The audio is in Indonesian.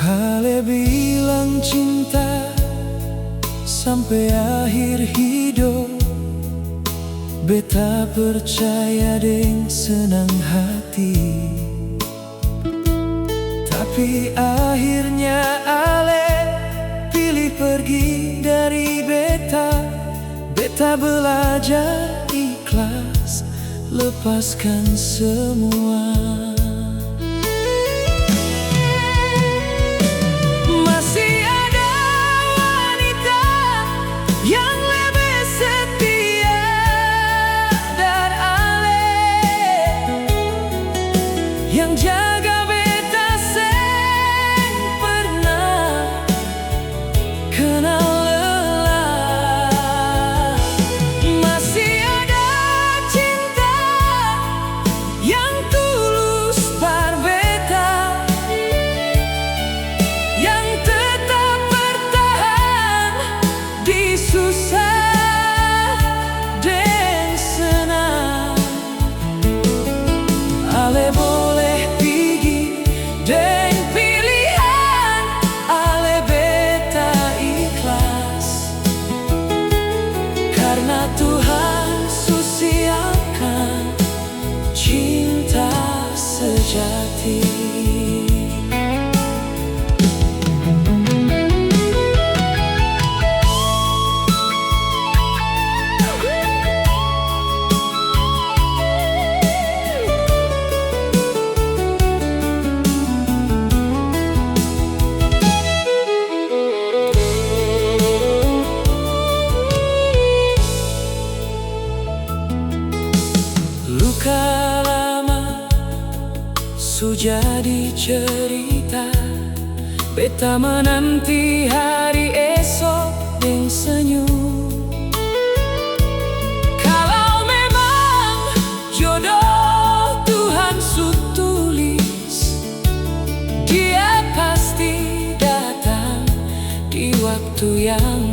Ale bilang cinta sampai akhir hidup, beta percaya deng senang hati. Tapi akhirnya Ale pilih pergi dari beta. Beta belajar ikhlas, lepaskan semua. Masih ada wanita yang lebih setia dari Ale, yang jaga beta seng pernah kenal lelah. Masih ada cinta yang tulus par beta, yang tetap bertahan di susah dan senang. Ale boleh pergi dan pilihan Ale beta ikhlas, karena Tuhan susiakan cinta sejati. Luka lama sudah dicerita, beta menanti hari esok dengan senyum. Kalau memang jodoh Tuhan tulis, dia pasti datang di waktu yang